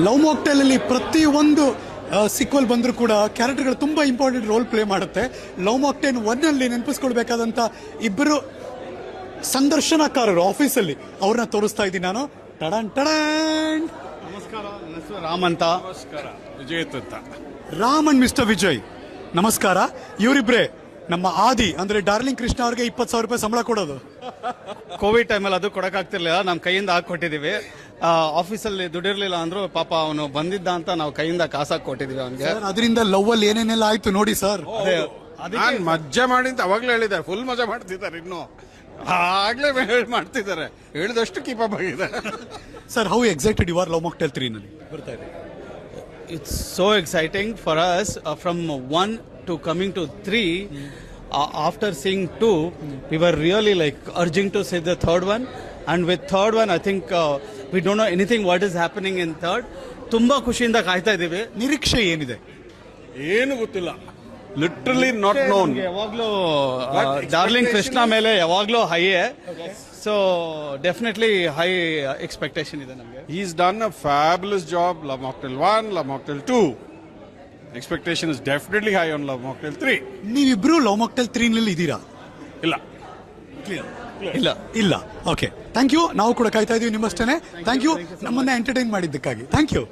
Love mocktail ಅಲ್ಲಿ ಪ್ರತಿಯೊಂದು sequel ಬಂದರೂ ಕೂಡ ಕ್ಯಾರೆಕ್ಟರ್ಗಳು ತುಂಬ ಇಂಪಾರ್ಟೆಂಟ್ ರೋಲ್ ಪ್ಲೇ ಮಾಡುತ್ತೆ. ಲವ್ ಮಾಕ್ಟೇಲ್ 1 ಅಲ್ಲಿ ನೆನಪಿಸ್ಕೊಳ್ಬೇಕಾದಂಥ ಇಬ್ಬರು ಸಂದರ್ಶನಕಾರರು ಆಫೀಸಲ್ಲಿ ಅವ್ರನ್ನ ತೋರಿಸ್ತಾ ಇದ್ದೀನಿ ನಾನು. ಟಡನ್ ಟಡನ್. ನಮಸ್ಕಾರ, ನನ್ನ ಹೆಸರು ರಾಮ್ ಅಂತ. ನಮಸ್ಕಾರ, ವಿಜಯ್ ಅಂತ. ರಾಮ್ ಅಂಡ್ ಮಿಸ್ಟರ್ ವಿಜಯ್ ನಮಸ್ಕಾರ. ಇವರಿಬ್ರೆ ನಮ್ಮ ಆದಿ ಅಂದ್ರೆ ಡಾರ್ಲಿಂಗ್ ಕೃಷ್ಣ ಅವ್ರಿಗೆ 20,000 ರೂಪಾಯಿ ಸಂಬಳ ಕೊಡೋದು. ಕೋವಿಡ್ ಟೈಮಲ್ಲಿ ಅದು ಕೊಡಕ್ಕಾಗ್ತಿರ್ಲಿಲ್ಲ, ನಮ್ಮ ಕೈಯಿಂದ ಹಾಕೊಟ್ಟಿದೀವಿ. ಆಫೀಸಲ್ಲಿ ದುಡ್ಡಿರ್ಲಿಲ್ಲ ಅಂದ್ರು ಪಾಪ ಅವನು ಬಂದಿದ್ದ ಅಂತ ನಾವು ಕೈಯಿಂದ ಕಾಸಾಕ್ ಕೊಟ್ಟಿದೀವಿ ಅವನಿಗೆ. ಅದರಿಂದ ಲವ್ ಅಲ್ಲಿ ಏನೇನೆಲ್ಲ ಆಯ್ತು ನೋಡಿ ಸರ್. ನಾನು ಮಜಾ ಮಾಡಿ ಅಂತ ಅವಾಗ್ಲೇ ಹೇಳಿದ್ದಾರೆ, ಫುಲ್ ಮಜಾ ಮಾಡ್ತಿದ್ದಾರೆ. ಇನ್ನು ಆಗ್ಲೇ ಮಾಡ್ತಿದ್ದಾರೆ, ಹೇಳಿದಷ್ಟು ಕೀಪ್ ಆಗಿದೆ. Sir, how excited you are Love Mocktail 3 ನಲ್ಲಿ ಬರ್ತಾ ಇದೆ? It's so exciting for us from 1 to coming to 3. After seeing 2, we were really like urging to see the third one. And with third one, I think we don't know anything what is happening in third. ತುಂಬಾ ಖುಷಿಯಿಂದ ಕಾಯ್ತಾ ಇದೀವಿ. ನಿರೀಕ್ಷೆ ಏನಿದೆ? ಏನು ಗೊತ್ತಿಲ್ಲ, literally not non. ಯಾವಾಗ್ಲೂ darling Krishna ಮೇಲೆ ಯಾವಾಗ್ಲೂ ಹೈಯೇ. ಸೊ ಡೆಫಿನೆಟ್ಲಿ ಹೈ ಎಕ್ಸ್ಪೆಕ್ಟೇಷನ್ ಇದೆ ನಮಗೆ. He's done a fabulous job. Love Mocktail 1, Love Mocktail 2. Expectation is definitely high on Love Mocktail 3. ನೀವಿಬ್ರು ಲವ್ ಮಾಕ್ಟೇಲ್ 3 ನಲ್ಲಿ ಇದ್ದೀರಾ? ಇಲ್ಲ, ಇಲ್ಲ. Okay, thank you. ನಾವು ಕೂಡ ಕಾಯ್ತಾ ಇದೀವಿ ನಿಮ್ಮಷ್ಟೇನೆ. ಥ್ಯಾಂಕ್ ಯು ನಮ್ಮನ್ನ ಎಂಟರ್ಟೈನ್ ಮಾಡಿದ್ದಕ್ಕಾಗಿ. Thank you.